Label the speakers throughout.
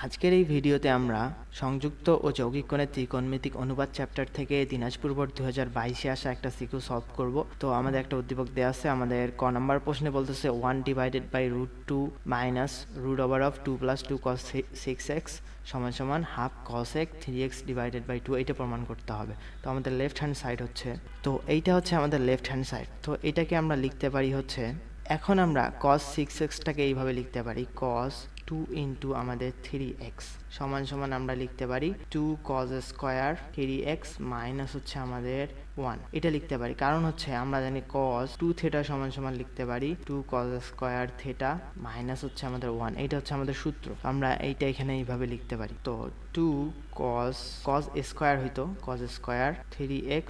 Speaker 1: আজকের এই ভিডিওতে আমরা সংযুক্ত ও যৌগিক কোণের ত্রিকোণমিতিক অনুপাত চ্যাপ্টার থেকে দিনাজপুর বোর্ড 2022-এ আসা একটা সিকিউ সলভ করব। তো আমাদের একটা উদ্দীপক দেওয়া আছে, আমাদের ক নাম্বার প্রশ্নে বলতেছে 1/√2 minus root over of 2 + 2 cos 6x সমান half cos x 3x divided by 2 এইটা প্রমাণ করতে হবে। তো আমাদের লেফট হ্যান্ড সাইড হচ্ছে, তো এইটা হচ্ছে আমাদের লেফট হ্যান্ড সাইড। তো এটাকে আমরা লিখতে পারি হচ্ছে, এখন আমরা cos 6xটাকে এইভাবে লিখতে পারি, cos 2 ইন্টু আমাদের 3x সমান আমরা লিখতে পারি 2 cos স্কোয়ার 3x মাইনাস হচ্ছে আমাদের 1। এটা লিখতে পারি কারণ হচ্ছে আমরা জানি cos 2 থিটা সমান লিখতে পারি 2 cos স্কোয়ার থিটা মাইনাস হচ্ছে আমাদের 1। এইটা হচ্ছে আমাদের সূত্র, আমরা এইটা এখানে এইভাবে লিখতে পারি। তো 2 cos স্কোয়ার হইতো cos স্কোয়ার 3x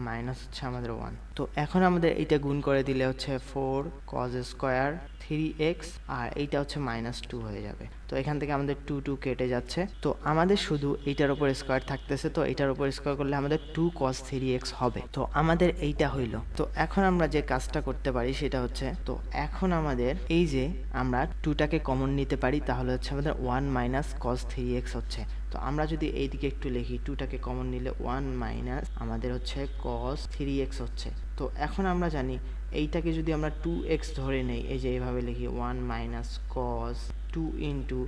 Speaker 1: মাইনাস হচ্ছে আমাদের 1। তো এখন আমাদের এইটা গুণ করে দিলে হচ্ছে 4 cos স্কোয়ার 3x আর এইটা হচ্ছে -2 হয়ে যাবে। তো এখান থেকে আমাদের 2 কেটে যাচ্ছে, তো আমাদের শুধু এইটার উপর স্কোয়ার থাকতেছে। তো এইটার উপর স্কোয়ার করলে আমাদের 2 cos 3x হবে। তো আমাদের এইটা হইল। তো এখন আমরা যে কাজটা করতে পারি সেটা হচ্ছে, তো এখন আমাদের এই যে আমরা 2টাকে কমন নিতে পারি, তাহলে হচ্ছে আমাদের 1 মাইনাস cos 3x হচ্ছে। তো আমরা যদি এইদিকে একটু লিখি, 2টাকে কমন নিলে 1 মাইনাস আমাদের হচ্ছে cos 3x হচ্ছে। তো এখন আমরা জানি এইটাকে যদি আমরা 2x ধরে নেই, এই যে এইভাবে লিখি 1 minus cos 2 into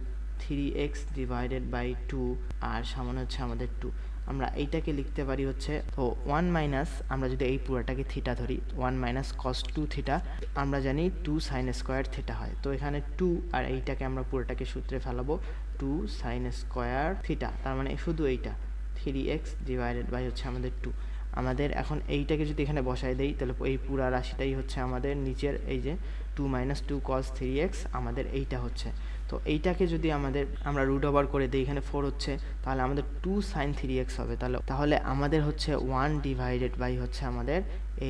Speaker 1: 3x divided by 2 আর সামনে হচ্ছে আমাদের 2। আমরা এইটাকে লিখতে পারি হচ্ছে, তো 1 মাইনাস আমরা যদি এই পুরোটাকে থিটা ধরি, 1 মাইনাস cos 2 থিটা, আমরা জানি 2 sin স্কোয়ার থিটা হয়। তো এখানে 2 আর এইটাকে আমরা পুরোটাকে সূত্রে ফেলাবো 2 sin স্কোয়ার থিটা, তার মানে শুধু এইটা 3x ডিভাইডেড বাই হচ্ছে আমাদের 2। আমাদের এখন এইটাকে যদি এখানে বসাই দেই, তাহলে এই পুরা রাশিটাই হচ্ছে আমাদের নিচের এই যে 2 মাইনাস 2 cos 3x আমাদের এইটা হচ্ছে। তো এইটাকে যদি আমরা রুট ওভার করে দিই, এখানে 4 হচ্ছে, তাহলে আমাদের 2 sin 3x হবে। তাহলে আমাদের হচ্ছে 1 ডিভাইডেড বাই হচ্ছে আমাদের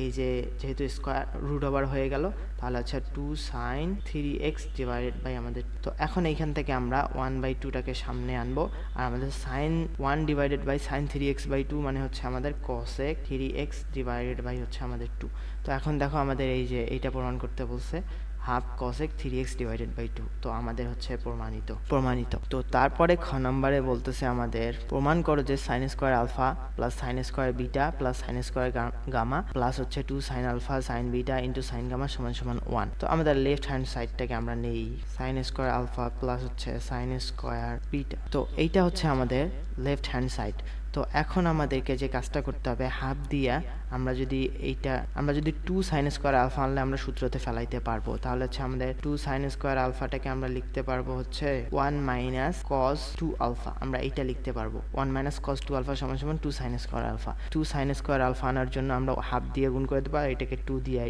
Speaker 1: এই যে, যেহেতু স্কোয়ার রুট ওভার হয়ে গেল, তাহলে হচ্ছে 2 sin 3x ডিভাইডেড বাই আমাদের। তো এখন এইখান থেকে আমরা 1/2টাকে সামনে আনবো, আর আমাদের sin 1 divided by sin 3x by 2 মানে হচ্ছে আমাদের cosec 3x ডিভাইডেড বাই হচ্ছে আমাদের 2। তো এখন দেখো আমাদের এই যে এইটা প্রমাণ করতে বলছে half cosec 3x divided by 2। তো আমাদের হচ্ছে প্রমাণিত। তো তারপরে খ নম্বরে বলতেছে আমাদের প্রমাণ করো যে sin square alpha plus sin square beta plus sin square gamma plus হচ্ছে 2 sin alpha sin beta into sin gamma সমান 1। তো আমাদের লেফট হ্যান্ড সাইডটাকে আমরা নেই, sin স্কোয়ার আলফা প্লাস হচ্ছে sin স্কোয়ার বিটা। তো এইটা হচ্ছে আমাদের লেফট হ্যান্ড সাইড। তো এখন আমাদেরকে যে কাজটা করতে হবে, হাফ দিয়া আমরা যদি 2 sin স্কোয়ার আলফা আনলে আমরা সূত্রতে ফেলাইতে পারবো। তাহলে হচ্ছে আমাদের 2 sin স্কোয়ার আলফাটাকে আমরা লিখতে পারবো হচ্ছে 1 মাইনাস cos 2 আলফা, আমরা এইটা লিখতে পারবো 1 মাইনাস cos 2 আলফা সমান 2 sin square alpha. 2 sin square alpha আনার জন্য আমরা হাফ দিয়ে গুণ করে দেবো, আর এটাকে 2 দিয়ে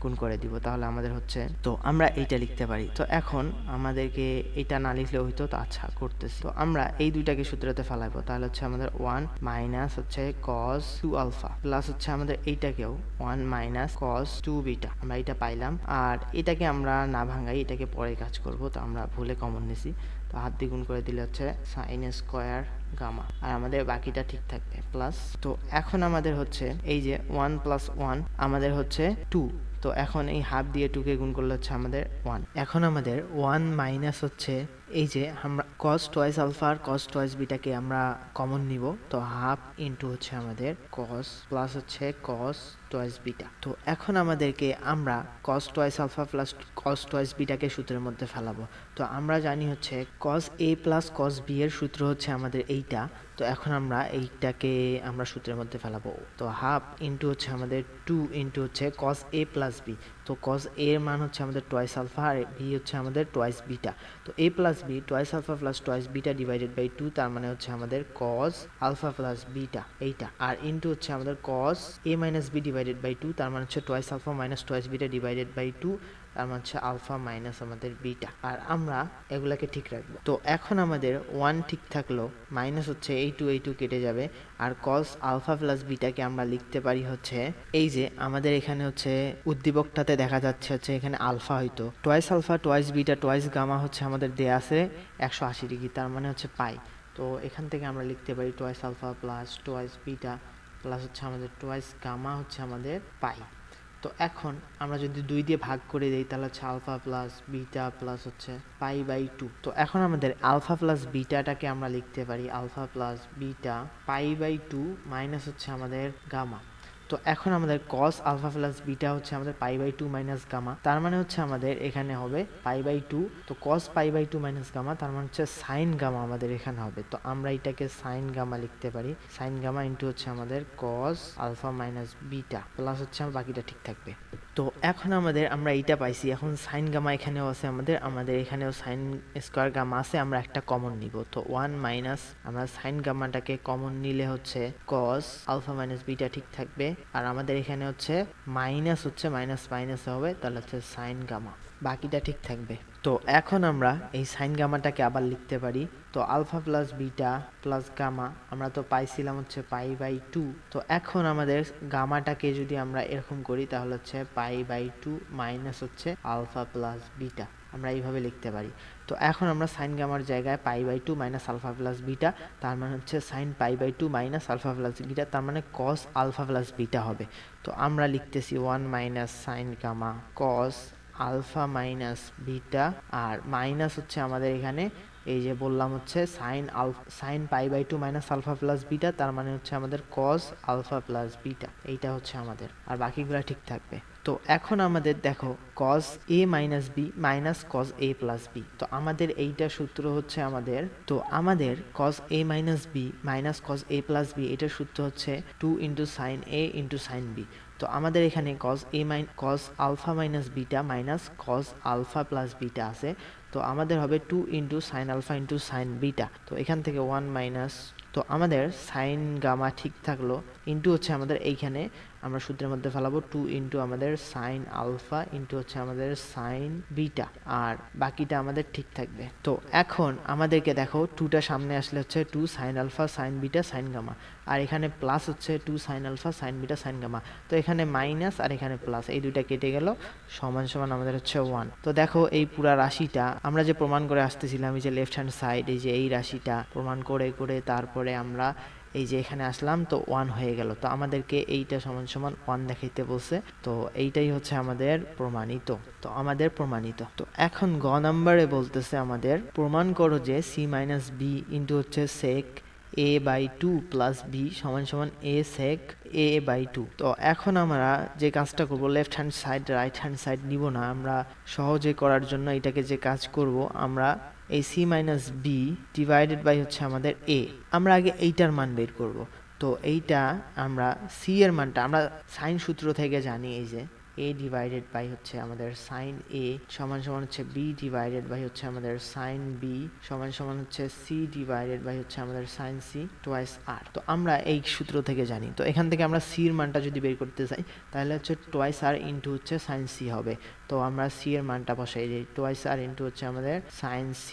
Speaker 1: গুণ করে দিব, তাহলে আমাদের হচ্ছে, তো আমরা এইটা লিখতে পারি। তো এখন আমাদেরকে এইটা না লিখলেও হইতো, তো আচ্ছা করতেছি। তো আমরা এই দুইটাকে সূত্রতে ফেলাবো, তাহলে হচ্ছে আমাদের 1 মাইনাস হচ্ছে cos 2 আলফা প্লাস হচ্ছে আমাদের এইটাকেও 1 মাইনাস cos 2 বিটা, আমরা এটা পাইলাম। আর এটাকে আমরা না ভাঙাই, এটাকে পরে কাজ করব, তো আমরা ভুলে কমন নিছি। তো হাত দিয়ে গুণ করে দিলে হচ্ছে sin স্কোয়ার গামা, আর আমাদের বাকিটা ঠিক থাকবে প্লাস। তো এখন আমাদের হচ্ছে এই যে 1 প্লাস 1 আমাদের হচ্ছে 2। তো এখন এই হাফ দিয়ে 2কে গুণ করলে হচ্ছে আমাদের 1। এখন আমাদের 1 মাইনাস হচ্ছে এই যে আমরা cos টয়েস আলফা আর cos টয়েস বিটাকে আমরা কমন নিব, তো হাফ ইন্টু হচ্ছে আমাদের cos প্লাস হচ্ছে cos টয়েস বিটা। তো এখন আমাদেরকে আমরা cos twice alpha plus cos twice বিটাকে সূত্রের মধ্যে ফেলাবো। তো আমরা জানি হচ্ছে cos a plus cos b এর সূত্র হচ্ছে আমাদের এইটা। তো এখন আমরা এইটাকে আমরা সূত্রের মধ্যে ফেলাবো, তো হাফ ইন্টু হচ্ছে আমাদের 2 ইন্টু হচ্ছে cos a প্লাস b। তো cos a এর মান হচ্ছে আমাদের টয়েস আলফা আর b হচ্ছে আমাদের টয়েস বিটা। তো a plus b twice alpha plus twice beta divided by 2, তার মানে হচ্ছে আমাদের cos আলফা প্লাস বিটা এইটা, আর ইন্টু হচ্ছে আমাদের cos a minus b divided by 2, তার মানে হচ্ছে twice alpha minus twice beta divided by 2, তার মানে হচ্ছে আলফা মাইনাস আমাদের বিটা, আর আমরা এগুলাকে ঠিক রাখবো। তো এখন আমাদের 1 ঠিক থাকলো, মাইনাস হচ্ছে এই 2 কেটে যাবে, আর cos আলফা প্লাস বিটাকে আমরা লিখতে পারি হচ্ছে এই যে আমাদের এখানে হচ্ছে উদ্দীপকটাতে দেখা যাচ্ছে হচ্ছে এখানে আলফা হয়তো twice alpha twice beta twice gamma হচ্ছে আমাদের দেয়া আছে 180 ডিগ্রি, তার মানে হচ্ছে পাই। তো এখান থেকে আমরা লিখতে পারি twice alpha plus twice beta plus হচ্ছে আমাদের টয়েস গামা হচ্ছে আমাদের পাই। তো এখন আমরা যদি 2 দিয়ে ভাগ করে দিই তাহলে হচ্ছে আলফা প্লাস বিটা প্লাস হচ্ছে পাই বাই 2। তো এখন আমাদের আলফা প্লাস বিটাটাকে আমরা লিখতে পারি alpha plus beta pi by 2 minus হচ্ছে আমাদের গামা। তো এখন আমাদের cos আলফা প্লাস বিটা হচ্ছে আমাদের পাই বাই 2 মাইনাস গামা, তার মানে হচ্ছে আমাদের এখানে হবে পাই বাই 2। তো cos pi by 2 minus gamma তার মানে হচ্ছে সাইন গামা আমাদের এখানে হবে। তো আমরা এটাকে সাইন গামা লিখতে পারি, সাইন গামা ইন্টু হচ্ছে আমাদের cos alpha minus beta plus হচ্ছে আমার বাকিটা ঠিক থাকবে। তো এখন আমরা এইটা পাইছি, এখন সাইন গামা এখানেও আছে, আমাদের এখানেও সাইন স্কোয়ার গামা আছে, আমরা একটা কমন নিব। তো 1 মাইনাস আমরা সাইন গামাটাকে কমন নিলে হচ্ছে cos আলফা মাইনাস বিটা ঠিক থাকবে, আর আমাদের এখানে হচ্ছে মাইনাস মাইনাস হবে, তাহলে হচ্ছে সাইন গামা, বাকিটা ঠিক থাকবে। তো এখন আমরা এই সাইন গামাটাকে আবার লিখতে পারি। তো alpha plus beta plus gamma আমরা তো পাইছিলাম হচ্ছে পাই বাই 2। তো এখন আমাদের গামাটাকে যদি আমরা এরকম করি তাহলে হচ্ছে পাই বাই 2 মাইনাস হচ্ছে আলফা প্লাস বিটা, আমরা এইভাবে লিখতে পারি। তো এখন আমরা সাইন গামার জায়গায় pi by 2 minus alpha plus beta, তার মানে হচ্ছে sine pi by 2 minus alpha plus beta, তার মানে cos আলফা প্লাস বিটা হবে। তো আমরা লিখতেছি 1 minus sine gamma cos alpha minus beta, আর মাইনাস হচ্ছে আমাদের এখানে এই যে বললাম হচ্ছে sine pi by 2 minus alpha plus beta, তার মানে হচ্ছে আমাদের cos আলফা প্লাস বিটা, এইটা হচ্ছে আমাদের, আর বাকিগুলো ঠিক থাকবে। তো এখন আমাদের দেখো cos a minus B minus cos a plus B, তো আমাদের এইটা সূত্র হচ্ছে আমাদের cos a minus B minus cos a plus B, এটার সূত্র হচ্ছে 2 into sine a into sine B. তো আমাদের এখানে cos alpha minus beta minus cos alpha plus beta আছে, তো আমাদের হবে 2 into sine alpha into sine beta. তো এখান থেকে 1 মাইনাস, তো আমাদের সাইন গামা ঠিক থাকলো, ইন্টু হচ্ছে আমাদের এইখানে আমরা সূত্রের মধ্যে ফেলাবো 2 ইন্টু আমাদের সাইন আলফা ইন্টু হচ্ছে আমাদের সাইন বিটা, আর বাকিটা আমাদের ঠিক থাকবে। তো এখন আমাদেরকে দেখো 2টা সামনে আসলে হচ্ছে 2 sine alpha sine beta sine gamma, আর এখানে প্লাস হচ্ছে 2 sine alpha sine beta sine gamma. তো এখানে মাইনাস আর এখানে প্লাস, এই দুইটা কেটে গেল, সমান সমান আমাদের হচ্ছে 1। তো দেখো এই পুরা রাশিটা আমরা যে প্রমাণ করে আসতেছিলাম, এই যে লেফট হ্যান্ড সাইড, এই যে এই রাশিটা প্রমাণ করে করে তারপরে আমরা এই যে এখানে আসলাম, তো 1 হয়ে গেল। তো আমাদেরকে এইটা সমান সমান 1 দেখাইতে বলছে, তো এইটাই হচ্ছে আমাদের প্রমাণিত। তো এখন গ নাম্বারে বলতেছে আমাদের প্রমাণ করো যে সি মাইনাস বি ইন্টু হচ্ছে সেক a বাই 2 প্লাস বি সমান সমান a sec a বাই 2। তো এখন আমরা যে কাজটা করব, left hand side right hand side নিব না, আমরা সহজে করার জন্য এটাকে যে কাজ করব, আমরা এই C minus B divided by হচ্ছে আমাদের a, আমরা আগে এইটার মান বের করব। তো এইটা আমরা সি এর মানটা আমরা সাইন সূত্র থেকে জানি, এই যে a ডিভাইডেড বাই হচ্ছে আমাদের সাইন a সমান সমান হচ্ছে b ডিভাইডেড বাই হচ্ছে আমাদের সাইন b সমান সমান হচ্ছে c ডিভাইডেড বাই হচ্ছে আমাদের সাইন c টোয়াইস r। তো আমরা এই সূত্র থেকে জানি, তো এখান থেকে আমরা c এর মানটা যদি বের করতে চাই তাহলে হচ্ছে টোয়াইস r ইন্টু হচ্ছে সাইন c হবে। তো আমরা c এর মানটা বসাই দিই, টোয়াইস r ইন্টু হচ্ছে আমাদের সাইন c,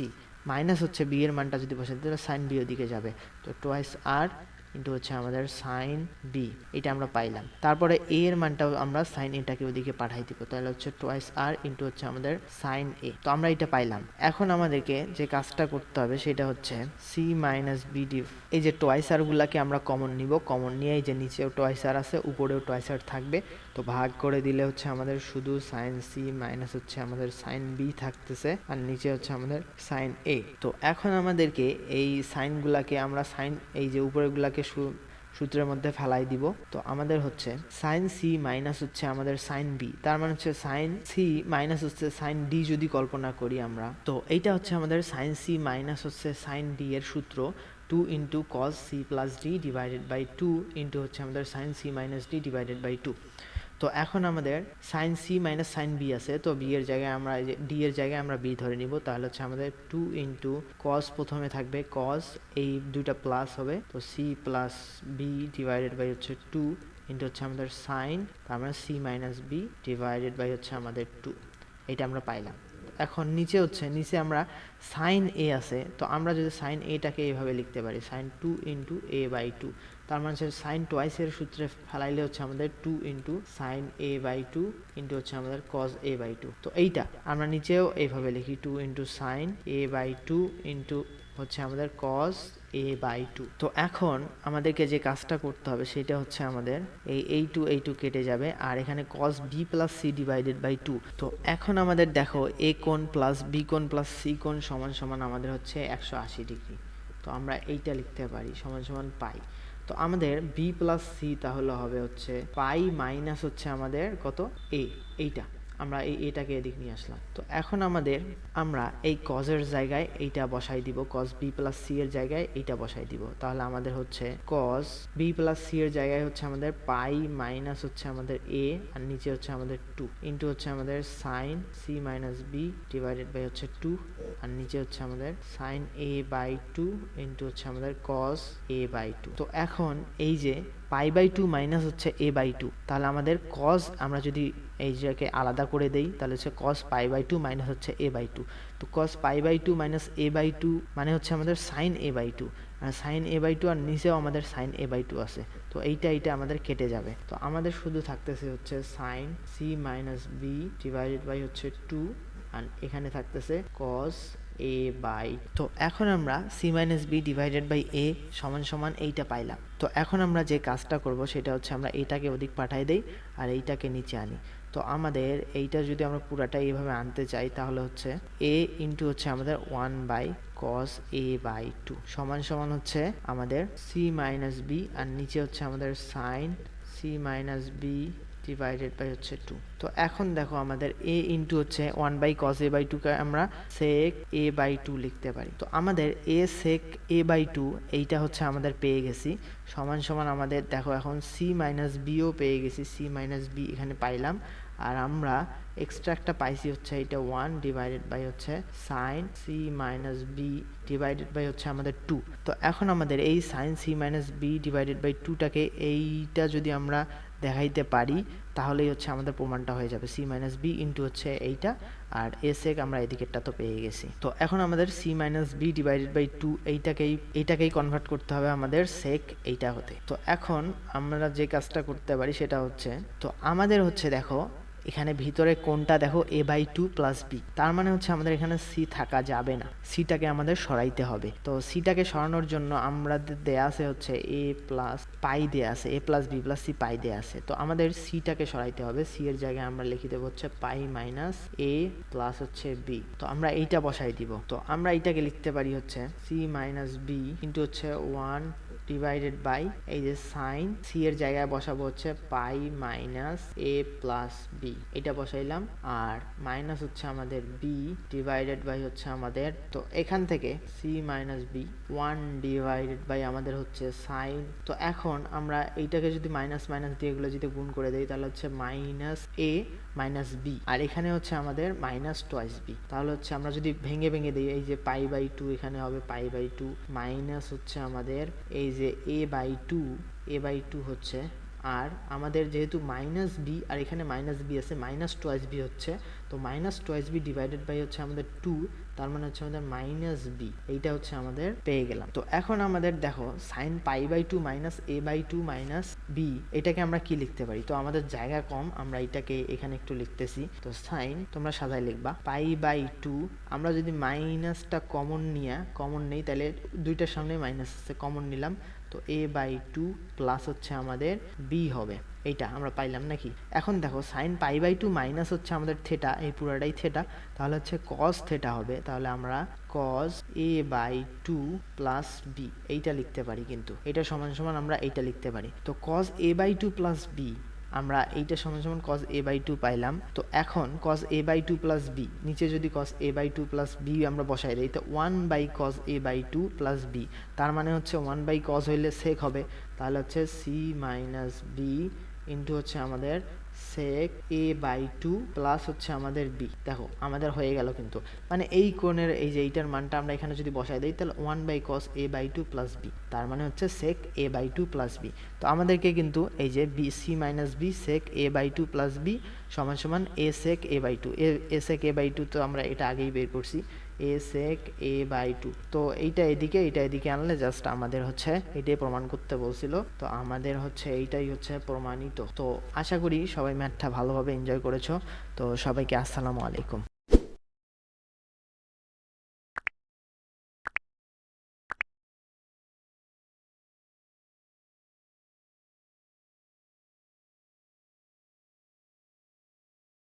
Speaker 1: মাইনাস হচ্ছে b এর মানটা যদি বসাই দিই তাহলে সাইন b ওদিকে যাবে, তো টোয়াইস r ইন্টু হচ্ছে আমাদের সাইন বি, এটা আমরা পাইলাম। তারপরে এ এর মানটাও আমরা সাইন এটাকে ওদিকে পাঠাই দিব, তাহলে হচ্ছে টোয়াইস আর ইন্টু হচ্ছে আমাদের সাইন এ। তো আমরা এটা পাইলাম। এখন আমাদেরকে যে কাজটা করতে হবে সেটা হচ্ছে সি মাইনাস বি ডিভ, এই যে টোয়াইস আর গুলাকে আমরা কমন নিব, কমন নিয়ে এই যে নিচেও টোয়াইস আর আছে উপরেও টোয়াইস আর থাকবে, তো ভাগ করে দিলে হচ্ছে আমাদের শুধু সাইন সি মাইনাস হচ্ছে আমাদের সাইন বি থাকতেছে, আর নিচে হচ্ছে আমাদের সাইন এ। তো এখন আমাদেরকে এই সাইনগুলাকে আমরা এই যে উপরেগুলাকে সূত্রের মধ্যে ফেলাই দিব। তো আমাদের হচ্ছে সাইন সি মাইনাস হচ্ছে আমাদের সাইন বি, তার মানে হচ্ছে সাইন সি মাইনাস হচ্ছে সাইন ডি যদি কল্পনা করি আমরা, তো এইটা হচ্ছে আমাদের সাইন সি মাইনাস হচ্ছে সাইন ডি এর সূত্র 2 into cos C plus D divided by 2 into হচ্ছে আমাদের sine C minus D divided by 2। তো এখন আমাদের sine C minus sine B আছে, তো বি এর জায়গায় আমরা ডি এর জায়গায় আমরা বি ধরে নিব, তাহলে হচ্ছে আমাদের 2 ইন্টু কস প্রথমে থাকবে কস, এই দুইটা প্লাস হবে, তো C plus B divided by হচ্ছে 2 ইন্টু হচ্ছে আমাদের সাইন, তার মানে C minus B divided by হচ্ছে আমাদের 2, এটা আমরা পাইলাম। এখন নিচে আমরা সাইন এ আছে, তো আমরা যদি সাইন এটাকে এইভাবে লিখতে পারি সাইন 2 ইন্টু এ বাই 2, তার মানে হচ্ছে সাইন টোয়াইসের সূত্রে ফেলাইলে হচ্ছে আমাদের 2 into sine A by 2 into হচ্ছে আমাদের কস এ বাই 2। তো এইটা আমরা নিচেও এইভাবে লিখি 2 into sine A by 2 into হচ্ছে আমাদের cos a/2। তো এখন আমাদেরকে যে কাজটা করতে হবে সেটা হচ্ছে আমাদের এই 2 কেটে যাবে, আর এখানে cos b plus c divided by 2। তো এখন আমাদের দেখো a কোণ প্লাস b কোণ প্লাস c কোণ সমান সমান আমাদের হচ্ছে 180 ডিগ্রি। তো আমরা এইটা লিখতে পারি সমান সমান পাই। তো আমাদের b প্লাস c তাহলে হবে হচ্ছে পাই মাইনাস হচ্ছে আমাদের কত a, এইটা আমরা এটাকে এদিক নিয়ে আসলাম। তো এখন আমরা এই cos এর জায়গায় এইটা বসাই দিব, cos b প্লাস c এর জায়গায় এইটা বসাই দিব। তাহলে আমাদের হচ্ছে cos b প্লাস c এর জায়গায় হচ্ছে আমাদের পাই মাইনাস হচ্ছে আমাদের a, আর নিচে হচ্ছে আমাদের 2 ইন্টু হচ্ছে আমাদের sin c minus b divided by হচ্ছে 2, আর নিচে হচ্ছে আমাদের sin a/2 ইন্টু হচ্ছে আমাদের cos a/2। তো এখন এই যে পাই/2 মাইনাস হচ্ছে a/2, তাহলে আমাদের cos আমরা যদি এই জায়গাকে আলাদা করে দেই তাহলে হচ্ছে cos পাই/2 মাইনাস হচ্ছে a/2। তো cos পাই/2 মাইনাস a/2 মানে হচ্ছে আমাদের sin a/2, আর sin a/2 আর নিচেও আমাদের sin a/2 আছে। তো এইটা আমাদের কেটে যাবে। তো আমাদের শুধু থাকতেছে হচ্ছে sin c minus b divided by হচ্ছে 2, আর এখানে থাকতেছে cos a/, তো এখন আমরা c minus b divided by a সমান সমান এইটা পাইলাম। তো এখন আমরা যে কাজটা করব সেটা হচ্ছে আমরা এটাকে ওদিক পাঠাই দেই আর এইটাকে নিচে আনি। তো আমাদের এইটা যদি আমরা পুরাটা এইভাবে আনতে চাই তাহলে হচ্ছে a ইন্টু হচ্ছে আমাদের 1/cos a/2 সমান সমান হচ্ছে আমাদের c মাইনাস b, আর নিচে হচ্ছে আমাদের sin c minus b divided by হচ্ছে 2। তো এখন দেখো আমাদের a ইন্টু হচ্ছে 1/cos a/2 কে আমরা sec a/2 লিখতে পারি। তো আমাদের a sec a/2 এইটা হচ্ছে আমাদের পেয়ে গেছি, সমান সমান আমাদের দেখো এখন c মাইনাস b ও পেয়ে গেছি, c মাইনাস b এখানে পাইলাম, আর আমরা এক্সট্রা একটা পাইছি হচ্ছে এটা 1 ডিভাইডেড বাই হচ্ছে sin c minus b divided by হচ্ছে আমাদের 2। তো এখন আমাদের এই sin c minus b divided by 2টাকে এইটা যদি আমরা দেখাইতে পারি তাহলেই হচ্ছে আমাদের প্রমাণটা হয়ে যাবে, c মাইনাস b ইন্টু হচ্ছে এইটা, আর a sec আমরা এদিকেরটা তো পেয়ে গেছি। তো এখন আমাদের c minus b divided by 2 এইটাকেই কনভার্ট করতে হবে আমাদের sec এইটা হতে। তো এখন আমরা যে কাজটা করতে পারি সেটা হচ্ছে, তো আমাদের হচ্ছে দেখো এখানে ভিতরে কোনটা দেখো a/2 প্লাস b, তার মানে হচ্ছে আমাদের এখানে c থাকা যাবে না, cটাকে আমাদের সরাইতে হবে। তো cটাকে সরানোর জন্য আমাদের দেয়া আছে হচ্ছে a প্লাস পাই দেয়া আছে, a plus b plus c পাই দেয়া আছে। তো আমাদের cটাকে সরাইতে হবে, c এর জায়গায় আমরা লিখে দেবো হচ্ছে পাই মাইনাস a প্লাস হচ্ছে b। তো আমরা এইটা বসাই দিব। তো আমরা এইটাকে লিখতে পারি হচ্ছে c মাইনাস b ইন্টু হচ্ছে 1 ডিভাইডেড বাই এই যে সাইন c এর জায়গায় বসাবো হচ্ছে পাই মাইনাস a প্লাস b, এটা বসাইলাম, আর মাইনাস হচ্ছে আমাদের b ডিভাইডেড বাই হচ্ছে আমাদের, তো এখান থেকে c minus b 1 divided by আমাদের হচ্ছে সাইন। তো এখন আমরা এইটাকে যদি মাইনাস মাইনাস দিয়ে এগুলো যদি গুণ করে দেই তাহলে হচ্ছে মাইনাস a মাইনাস b, আর এখানে হচ্ছে আমাদের মাইনাস টোয়াইস b। তাহলে হচ্ছে আমরা যদি ভেঙে ভেঙে দিই এই যে পাই/2 এখানে হবে পাই/2 মাইনাস হচ্ছে আমাদের এই যে a/2 হচ্ছে, আর আমাদের যেহেতু মাইনাস বি আর এখানে মাইনাস বি আছে, মাইনাস টোয়াইস বি হচ্ছে, তো minus twice B divided by হচ্ছে আমাদের 2, তার মানে হচ্ছে আমাদের মাইনাস বি, এইটা হচ্ছে আমাদের পেয়ে গেলাম। তো এখন আমাদের দেখো সাইন পাই/2 মাইনাস a/2 মাইনাস বি, এটাকে আমরা কি লিখতে পারি? তো আমাদের জায়গা কম, আমরা এটাকে এখানে একটু লিখতেছি। তো সাইন তোমরা সাজায় লিখবা পাই/2, আমরা যদি মাইনাসটা কমন নেই তাহলে দুইটার সামনে মাইনাস আছে, কমন নিলাম, তো a/2 প্লাস হচ্ছে আমাদের b হবে, এইটা আমরা পাইলাম নাকি। এখন দেখো সাইন পাই/2 মাইনাস হচ্ছে আমাদের থেটা, এই পুরাটাই থেটা, তাহলে হচ্ছে cos থেটা হবে, তাহলে আমরা cos a/2 প্লাস b এইটা লিখতে পারি, কিন্তু এটা সমান সমান আমরা এইটা লিখতে পারি। তো cos a/2 প্লাস b আমরা এইটা সমান সমান cos a/2 পাইলাম। তো এখন cos a/2 প্লাস b নিচে যদি cos a/2 প্লাস b আমরা বসাই দিই তো 1/cos a/2 প্লাস b, তার মানে হচ্ছে 1/cos হইলে sec হবে, তাহলে হচ্ছে c মাইনাস b ইন্টু হচ্ছে আমাদের sec a/2 প্লাস হচ্ছে আমাদের b। দেখো আমাদের হয়ে গেল, কিন্তু মানে এই কোণের এই যে এইটার মানটা আমরা এখানে যদি বসাই দিই তাহলে 1/cos a/2 প্লাস b, তার মানে হচ্ছে sec a/2 প্লাস b। তো আমাদেরকে কিন্তু এই যে b c minus b sec a/2 plus b সমান সমান a sec a/2, a sec a/2 তো আমরা এটা আগেই বের করছি, a sec a/2। তো এইটা এদিকে আনলে জাস্ট আমাদের হচ্ছে এটাই প্রমাণ করতে বলছিল, তো আমাদের হচ্ছে এইটাই হচ্ছে প্রমাণিত। তো আশা করি সবাই ম্যাথটা ভালোভাবে এনজয় করেছো। তো সবাইকে আসসালামু আলাইকুম।